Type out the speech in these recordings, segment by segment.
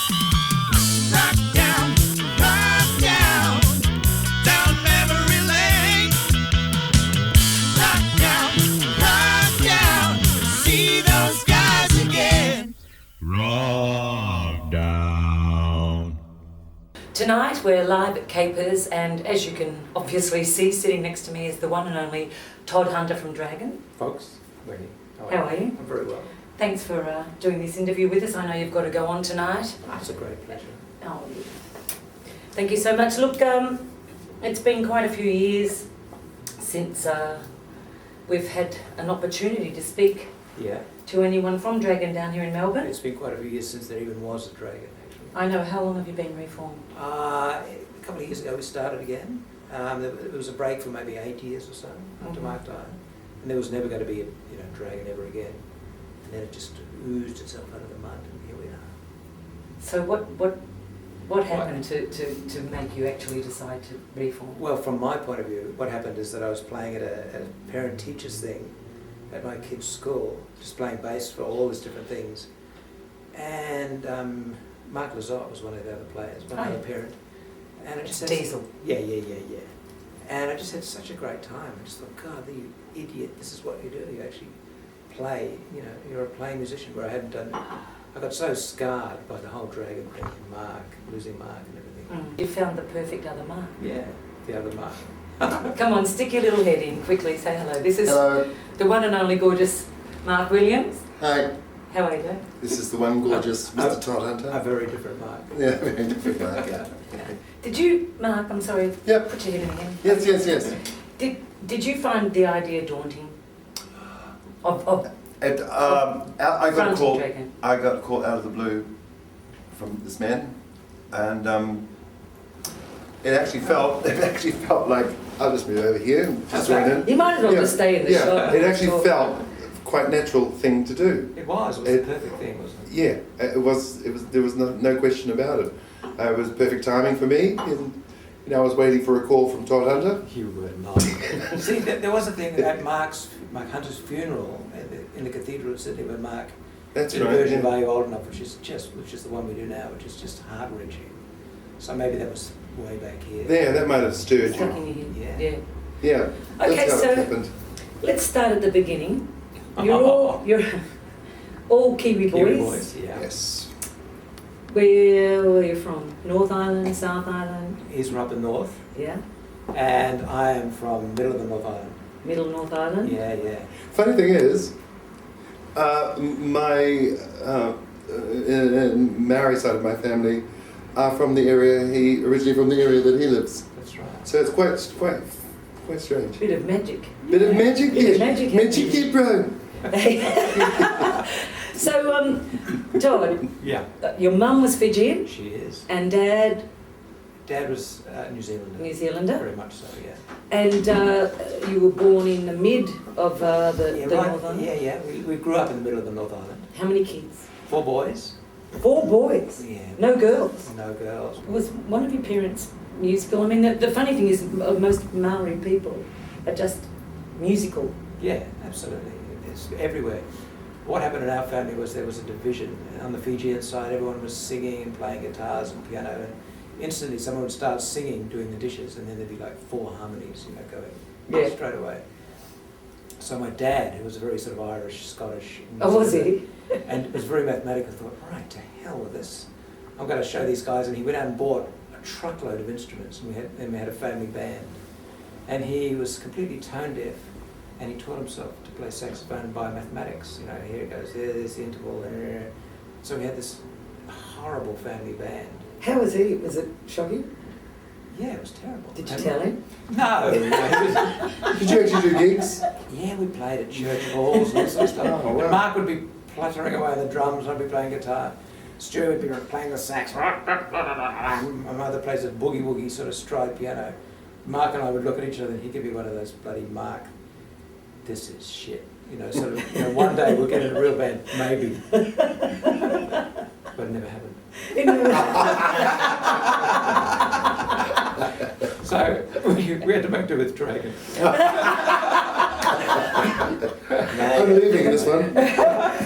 down memory lane. Rock down, see those guys again. Wrokdown. Tonight we're live at Capers, and as you can obviously see, sitting next to me is the one and only Todd Hunter from Dragon. Folks, Wendy, How are you? I'm very well. Thanks for doing this interview with us. I know you've got to go on tonight. It's a great pleasure. Oh, thank you so much. Look, it's been quite a few years since we've had an opportunity to speak Yeah, to anyone from Dragon down here in Melbourne. it's been quite a few years since there even was a Dragon, actually. I know. How long have you been reformed? A couple of years ago we started again. There was a break for maybe 8 years or so after Mhm. Mark died. And there was never going to be a Dragon ever again. And then it just oozed itself out of the mud, and here we are. So what happened to make you actually decide to reform? Well, from my point of view, what happened is that I was playing at a parent-teachers thing at my kid's school, just playing bass for all these different things. And Mark Lazot was one of the other players, one other parent. And I just had, Diesel. Yeah. And I just had such a great time. I just thought, God, you idiot, this is what you do. You actually play, you're a playing musician, where I hadn't done. I got so scarred by the whole Dragon thing, and Mark, losing Mark and everything. You found the perfect other Mark. Yeah, the other Mark. Come on, stick your little head in quickly. Say hello. This is Hello. the one and only gorgeous Mark Williams. Hi, How are you doing? this is the one gorgeous Mr. Todd A Hunter. very different Mark. Yeah, very different Mark. Yeah. Did you, Mark? I'm sorry. Yep. Put your head in again. Yes. Did you find the idea daunting? Of I got a fronting call. Dragon? I got a call out of the blue from this man, and it actually felt like I'll just move over here and just join in. You might as well just stay in the shop. It actually felt quite natural thing to do. It was the perfect thing, wasn't it? Yeah, it was. There was no question about it. It was perfect timing for me, and I was waiting for a call from Todd Hunter. You were not. See, there was a thing at Mark Hunter's funeral in the cathedral at Sydney, where Mark That's did a right. version of Yeah. Are You Old Enough, which is the one we do now, which is just heart wrenching. So maybe that was way back here. Yeah, that might have stirred Stuck you. in your head. Yeah. Yeah. Okay, That's how so it happened. let's start at the beginning. You're all Kiwi boys. Kiwi boys, yeah. Yes. Where are you from? North Island, South Island? He's from up the north, Yeah. and I am from middle of the North Island. Middle North Island? Yeah. Funny thing is, my Maori side of my family are from the area. Originally from the area that he lives. That's right. So it's quite strange. Bit of magic. Bit of magic, Bit of yeah. magic, Magic, yeah. yeah, bro. So, Todd, Yeah. your mum was Fijian She is. and Dad Dad was New Zealander. New Zealander, Very much so, yeah. and you were born in the mid of the right. North Island. Yeah. We grew up in the middle of the North Island. How many kids? 4 boys. 4 boys. Yeah. No girls. No girls. Was one of your parents musical? I mean, the funny thing is, most Maori people are just musical. Yeah, absolutely. It's everywhere. What happened in our family was there was a division. On the Fijian side, everyone was singing and playing guitars and piano, and instantly someone would start singing, doing the dishes, and then there'd be like 4 harmonies, going straight away. So my dad, who was a very sort of Irish, Scottish, Oh, was he? and was very mathematical, thought, right, to hell with this. I'm going to show these guys, and he went out and bought a truckload of instruments, and we had a family band. And he was completely tone deaf, and he taught himself to play saxophone by mathematics. Here it goes, there's the interval, so we had this horrible family band. How was he? Was it shocking? Yeah, it was terrible. Did you tell him? No. Did you actually do gigs? Yeah, we played at church halls and all sorts of stuff. Oh, wow. And Mark would be fluttering away on the drums, I'd be playing guitar. Stu would be playing the sax. My mother plays a boogie-woogie sort of stride piano. Mark and I would look at each other, and he'd give me one of those bloody Mark, this is shit. One day we'll get in a real band, maybe. But it never happened. So we had to make do with Dragon. I'm leaving this one.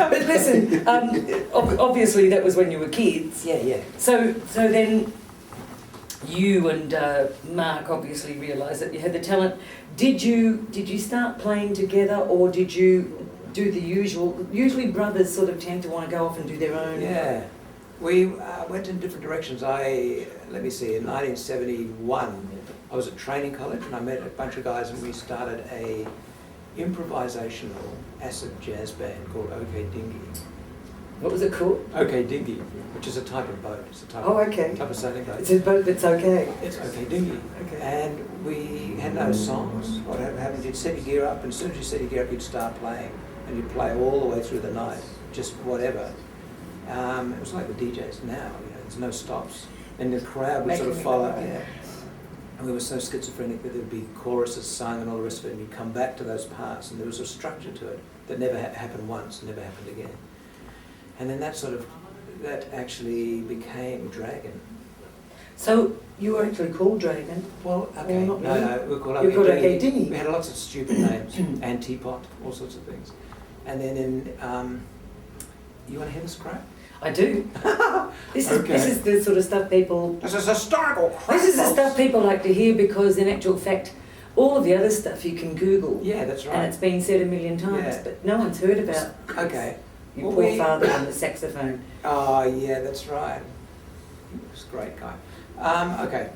But listen, obviously that was when you were kids. Yeah. So then you and Mark obviously realised that you had the talent. Did you start playing together, or did you do the usual? Usually brothers sort of tend to want to go off and do their own. Yeah. We went in different directions. Let me see, in 1971, I was at training college and I met a bunch of guys and we started a improvisational acid jazz band called OK Dinghy. What was it called? OK Dinghy, which is a type of boat. It's a type, okay. type of sailing boat. It's a boat that's okay. It's OK Dinghy. Okay. And we had no songs. What happened, you'd set your gear up, and as soon as you set your gear up, you'd start playing. And you'd play all the way through the night, just whatever. It was like the DJs now, there's no stops. And the crowd would sort of follow. Yeah. And we were so schizophrenic that there'd be choruses sung and all the rest of it, and you'd come back to those parts, and there was a structure to it that never happened once, never happened again. And then that actually became Dragon. So you were actually called Dragon? Well, okay, not no, really. we were called You were called OK OK Dinghy. Dinghy. We had lots of stupid names, Antipot, all sorts of things. And then you want to hear this crap? I do. This Okay. is the sort of stuff people. This is historical crap. This is the folks. stuff people like to hear, because in actual fact, all of the other stuff you can Google. Yeah, that's right. And it's been said a million times, Yeah. but no one's heard about Okay. your Well, poor father on the saxophone. Oh, yeah, that's right. He was a great guy. Okay.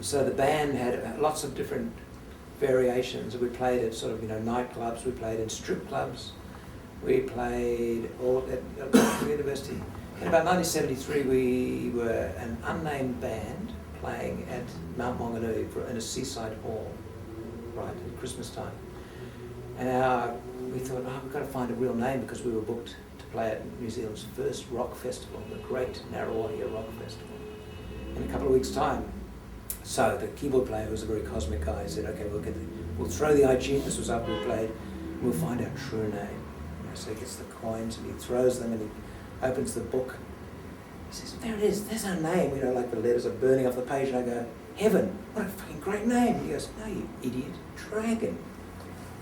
So the band had lots of different variations. We played at sort of, nightclubs. We played in strip clubs. We played all at the university. In about 1973, we were an unnamed band playing at Mount Maunganui in a seaside hall, right, at Christmas time. And we thought, we've got to find a real name, because we were booked to play at New Zealand's first rock festival, the Great Narrawahia Rock Festival, in a couple of weeks' time. So the keyboard player, who was a very cosmic guy, said, okay, we'll throw the iTunes, this was up, we played, we'll find our true name. So he gets the coins and he throws them and he opens the book. He says, there it is, there's our name, like the letters are burning off the page, and I go, Heaven, what a fucking great name. And he goes, no, you idiot, Dragon.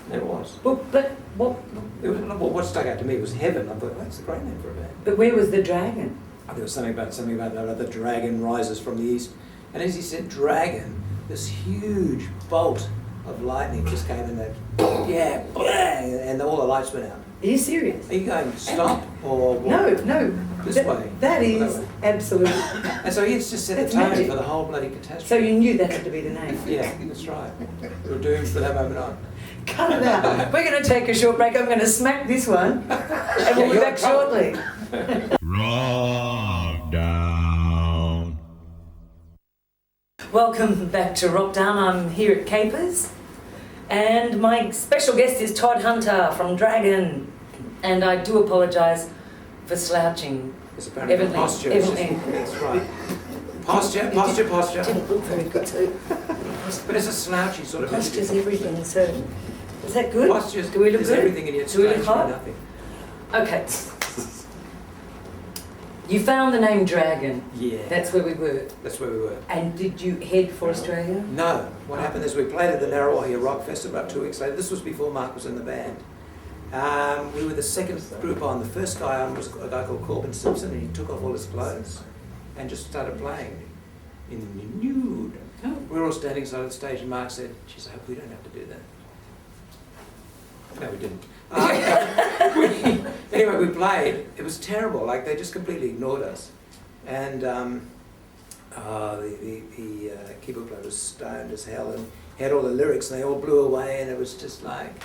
And there it was. Well, but what? What stuck out to me was Heaven. I thought, well, that's a great name for a band. But where was the dragon? There was something about the dragon rises from the east. And as he said dragon, this huge bolt of lightning just came in that, bang, and all the lights went out. Are you serious? Are you going stop or what? No. This way. That is absolute. And so he's just set the That's tone magic. for the whole bloody catastrophe. So you knew that had to be the name. Yeah, that's right. We were doomed from that moment on. Cut it out. We're going to take a short break. I'm going to smack this one, and we'll be you're back shortly. Wrokdown. Welcome back to Wrokdown. I'm here at Capers, and my special guest is Todd Hunter from Dragon. And I do apologise for slouching. It's apparently Evidently. posture. That's right. Posture. Didn't look very good too. But it's a slouchy sort of Posture's everything, so is that good? Posture's, Do we look there's good? everything in you. It's Do we look slouchy, hot? nothing. Okay. You found the name Dragon. Yeah. That's where we were. That's where we were. And did you head for Australia? No. What happened is we played at the Narrawahia Rock Festival about 2 weeks later. This was before Mark was in the band. We were the second group on. The first guy on was a guy called Corbin Simpson, and he took off all his clothes and just started playing in the nude. Oh. We were all standing side of the stage, and Mark said, geez, I hope we don't have to do that. No, we didn't. Anyway, we played. It was terrible. Like, they just completely ignored us. And the keyboard player was stoned as hell and had all the lyrics, and they all blew away, and it was just like...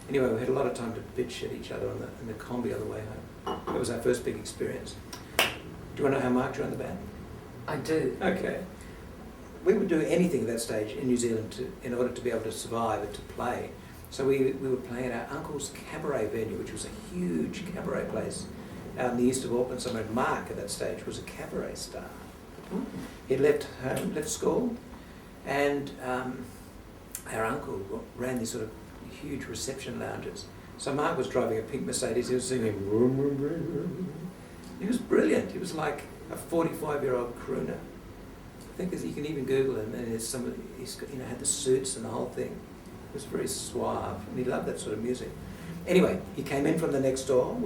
Anyway, we had a lot of time to bitch at each other in the combi on the way home. That was our first big experience. Do you want to know how Mark joined the band? I do. Okay. We would do anything at that stage in New Zealand in order to be able to survive and to play. So we were playing at our uncle's cabaret venue, which was a huge cabaret place out in the east of Auckland. So Mark at that stage was a cabaret star. He'd left home, left school, and our uncle ran these sort of huge reception lounges. So Mark was driving a pink Mercedes. He was singing. He was brilliant. He was like a 45-year-old crooner. I think you can even Google him, and there's somebody, he's had the suits and the whole thing. It was very suave, and he loved that sort of music. Anyway, he came in from the next door.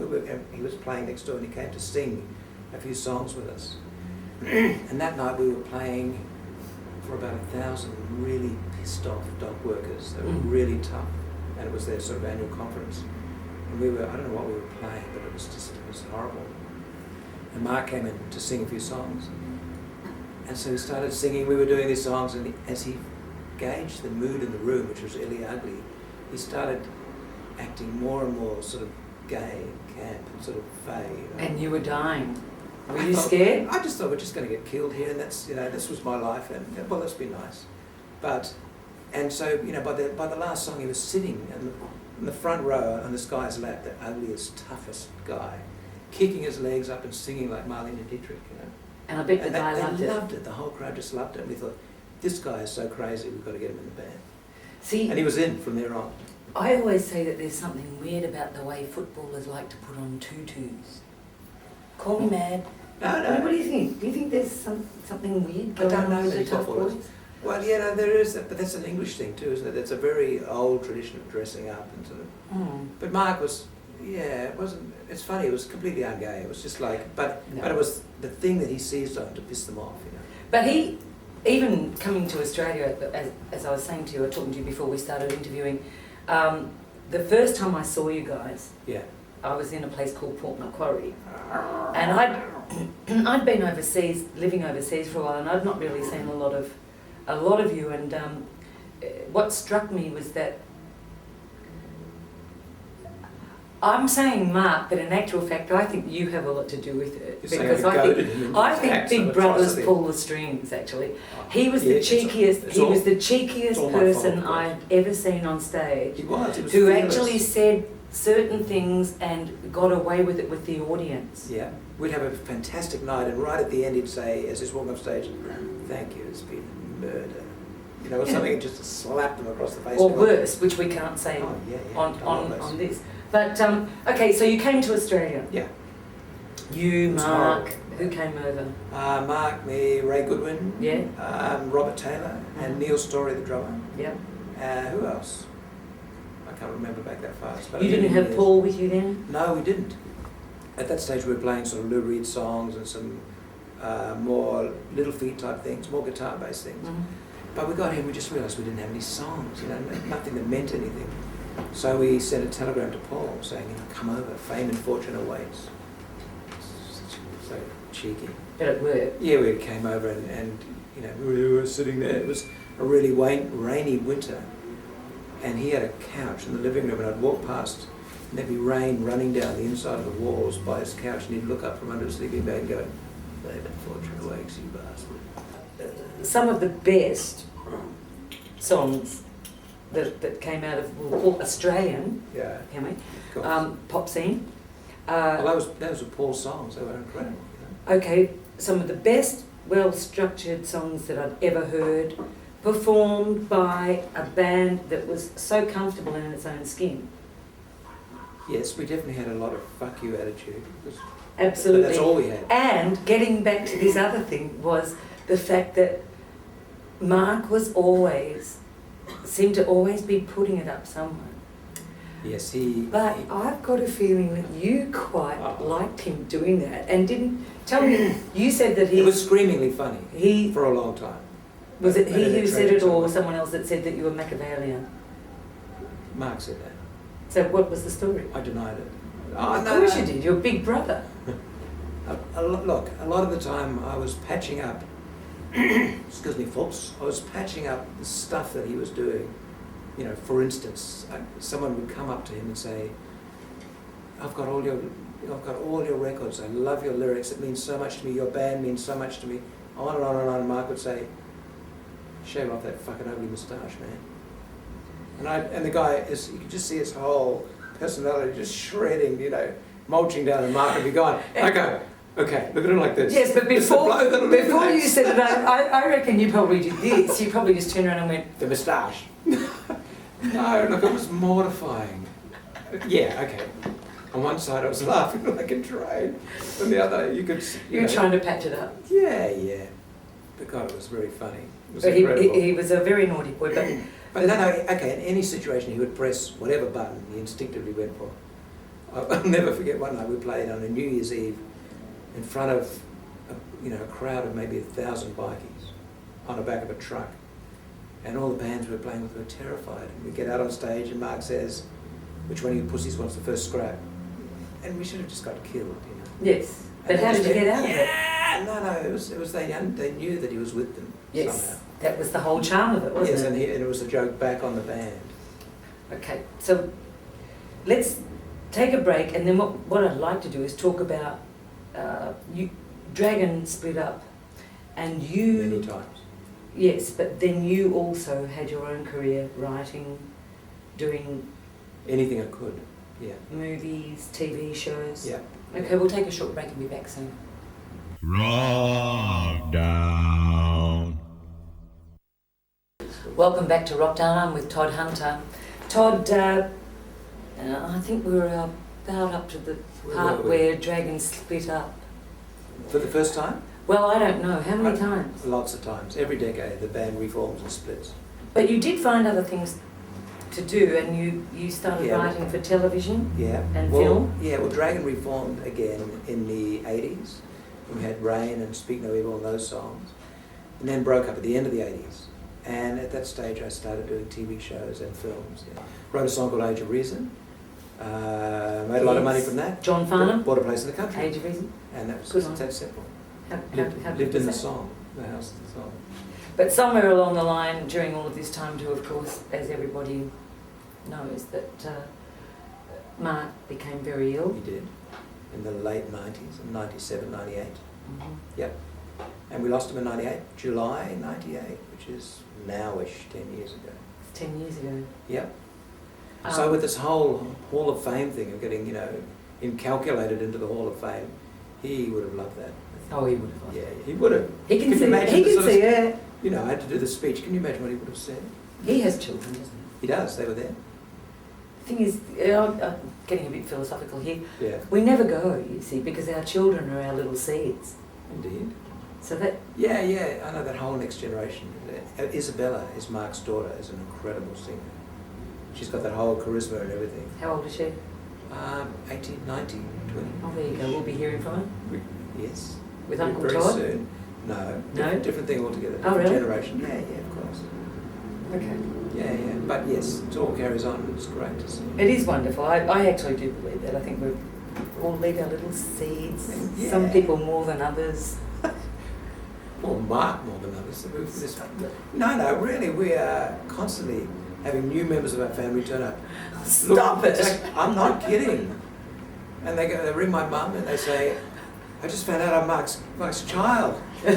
He was playing next door, and he came to sing a few songs with us. And that night we were playing for about 1,000 really pissed off dock workers. They were really tough, and it was their sort of annual conference. And we were, I don't know what we were playing, but it was horrible. And Mark came in to sing a few songs. And so he started singing, we were doing these songs, and as he gauged the mood in the room, which was really ugly, he started acting more and more sort of gay, camp, and sort of fey. You know? And you were dying. Were you scared? I just thought we're just going to get killed here, and that's, you know, this was my life, and well, let's be nice. And so, you know, by the last song, he was sitting in the front row on this guy's lap, the ugliest, toughest guy, kicking his legs up and singing like Marlene Dietrich, you know. And I bet the guy they loved it. The whole crowd just loved it. And we thought, this guy is so crazy, we've got to get him in the band. See, and he was in from there on. I always say that there's something weird about the way footballers like to put on tutus. Call me mad. No. What do you think? Do you think there's something weird going I don't know on with the many tough footballers. boys? Well, yeah, no, there is, but that's an English thing too, isn't it? It's a very old tradition of dressing up and sort of. But Mark was, yeah, it wasn't. It's funny. It was completely un-gay. It was just like, but it was the thing that he seized on to piss them off, you know. But he, even coming to Australia, as I was saying to you, or talking to you before we started interviewing, the first time I saw you guys, yeah, I was in a place called Port Macquarie, and I'd been overseas, living overseas for a while, and I'd not really seen a lot of you. And what struck me was that I'm saying Mark, but in actual fact, I think you have a lot to do with it. Because I think big brothers pull the strings. Actually, he was the cheekiest. He was the cheekiest person I'd ever seen on stage. He was who fearless. Actually said certain things and got away with it with the audience. Yeah, we'd have a fantastic night, and right at the end, he'd say, as he's walking off stage, "Thank you, it's been murder." You know, or something, just to slap them across the face. Or worse, which we can't say on this. But, okay, so you came to Australia. Yeah. You, Mark, who came over? Mark, me, Ray Goodwin, Robert Taylor, and Neil Story, the drummer. Yep. Who else? I can't remember back that fast. But You didn't have Paul with you then? No, we didn't. At that stage we were playing sort of Lou Reed songs and some more Little Feat type things, more guitar-based things. But we got here and we just realised we didn't have any songs, you know, nothing that meant anything. So we sent a telegram to Paul saying, you know, come over, fame and fortune awaits. So cheeky. But it worked. Yeah, we came over and you know, we were sitting there. It was a really rainy winter, and he had a couch in the living room, and I'd walk past, and there'd be rain running down the inside of the walls by his couch, and he'd look up from under his sleeping bag and go, fame and fortune awaits, you bastard. Some of the best songs that came out of, we'll call Australian, can we? Pop scene. Well, those were Paul's songs. They were incredible. You know? Okay, some of the best, well-structured songs that I've ever heard, performed by a band that was so comfortable in its own skin. Yes, we definitely had a lot of fuck you attitude. Absolutely. But that's all we had. And getting back to this other thing was the fact that Mark seemed to always be putting it up somewhere. Yes, But I've got a feeling that you quite liked him doing that, and didn't tell me. You said that it was screamingly funny. For a long time. Was it he who said it, or someone else that said that you were Machiavellian? Mark said that. So what was the story? I denied it. Of course you did. You're a big brother. Look, a lot of the time I was patching up. Excuse me, folks. I was patching up the stuff that he was doing. You know, for instance, someone would come up to him and say, I've got all your records, I love your lyrics, it means so much to me, your band means so much to me, on and on and on. And Mark would say, shave off that fucking ugly moustache, man. And the guy, you could just see his whole personality just shredding, you know, mulching down, and Mark would be gone. I go, okay, look at him like this. Yes, but before you said it, I reckon you probably did this. You probably just turned around and went, the moustache. No, look, it was mortifying. Yeah, okay. On one side I was laughing like a train. On the other, you could... You were trying to patch it up. Yeah. But God, it was very funny. It was but incredible. he was a very naughty boy. But But no, okay, in any situation he would press whatever button he instinctively went for. I'll never forget one night we played on a New Year's Eve in front of a crowd of maybe 1,000 bikies on the back of a truck. And all the bands we were playing with were terrified. And we get out on stage and Mark says, which one of you pussies wants the first scrap? And we should have just got killed, Yes. But how did you get out of it? Yeah, no, it was they knew that he was with them somehow. That was the whole charm of it, wasn't it? Yes, and it was a joke back on the band. Okay, so let's take a break, and then what I'd like to do is talk about Dragon split up, and you... Many times. Yes, but then you also had your own career, writing, doing... Anything I could, yeah. Movies, TV shows. Yeah. Okay, we'll take a short break and be back soon. Wrokdown. Welcome back to Wrokdown. I'm with Todd Hunter. Todd, I think we were about up to the part where Dragon split up. For the first time? Well, I don't know. How many times? Lots of times. Every decade the band reforms and splits. But you did find other things to do, and you started writing for television and film? Yeah, well, Dragon reformed again in the 80s. We had Rain and Speak No Evil and those songs. And then broke up at the end of the 80s. And at that stage I started doing TV shows and films. Yeah. Wrote a song called Age of Reason. Made a lot of money from that. John Farnham? Bought a place in the country. Age of Reason? And that was Good just that simple. How Lived in the song, the house of the song. But somewhere along the line, during all of this time too, of course, as everybody knows, that Mark became very ill. He did. In the late 90s, in 97, 98. Mm-hmm. Yep. And we lost him in 98, July 98, which is now-ish, 10 years ago. 10 years ago. Yep. So with this whole Hall of Fame thing of getting, incalculated into the Hall of Fame, he would have loved that. Oh, he would have loved Yeah, he would have. He can you see imagine He the can sort of- see it. I had to do the speech. Can you imagine what he would have said? He has children, doesn't He he? does, they were there. The thing is, I'm getting a bit philosophical here. Yeah, We never go, you see, because our children are our little seeds. indeed. So that... Yeah, I know that whole next generation. Isabella is Mark's daughter, is an incredible singer. She's got that whole charisma and everything. How old is she? 18, 19, 20. Oh, there you go. We'll be hearing from her. Yes. With Uncle Very Todd? soon. No. No? Different thing altogether. Oh, Different really? generation. Yeah, of course. Okay. Yeah. But yes, it all carries on. It's great to see. It is wonderful. I actually do believe that. I think we all leave our little seeds. Yeah. Some people more than others. Well, Mark more than others. No, really, we are constantly having new members of our family turn up. Stop it! I'm not kidding. And they ring my mum and they say, I just found out I'm Mark's child. She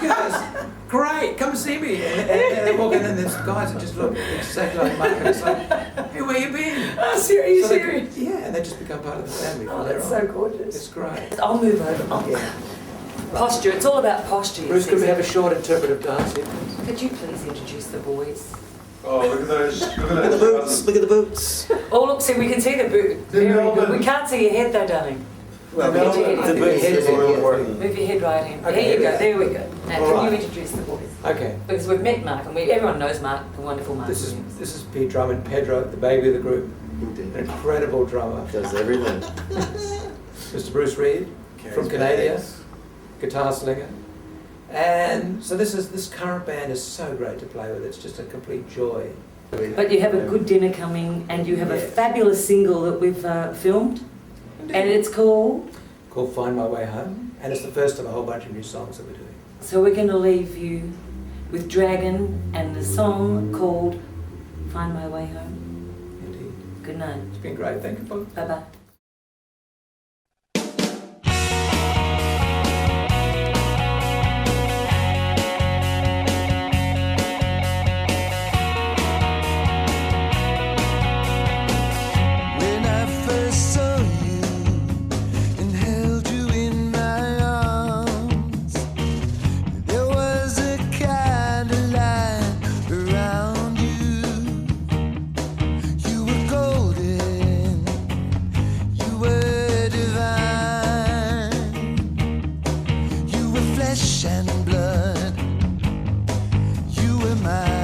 goes, great, come see me. And they walk in and there's guys that just look exactly like Mark and it's like, hey, where you been? Oh, serious? Yeah, and they just become part of the family. Oh, from there that's on. so gorgeous. It's great. I'll move over. Yeah. Posture. It's all about posture. Bruce, could we have a short interpretive dance here? Could you please introduce the boys? Oh, look at those! Look at Look at the boots, look at the boots. Oh, look, see, we can see the boot. Very good. Melbourne. We can't see your head though, darling. Well, Move your head in. the boot head is important. Move your head right in. Okay, There you go. yeah. There we go. Now, All can right. you introduce the boys? Okay. Because we've met Mark, and everyone knows Mark, the wonderful Mark. This is Pete Drummond, Pedro, the baby of the group. An incredible drummer. Does everything. Mr. Bruce Reed from Canada, guitar slinger. And so this current band is so great to play with. It's just a complete joy. But you have a good dinner coming, and you have a Yes. fabulous single that we've filmed, and it's called... Called Find My Way Home. And it's the first of a whole bunch of new songs that we're doing. So we're going to leave you with Dragon and the song called Find My Way Home. Indeed. Good night. It's been great. Thank you, folks. Bye-bye. When I first saw you and held you in my arms, there was a kind of light around you. You were golden, you were divine, you were flesh and blood, you were mine.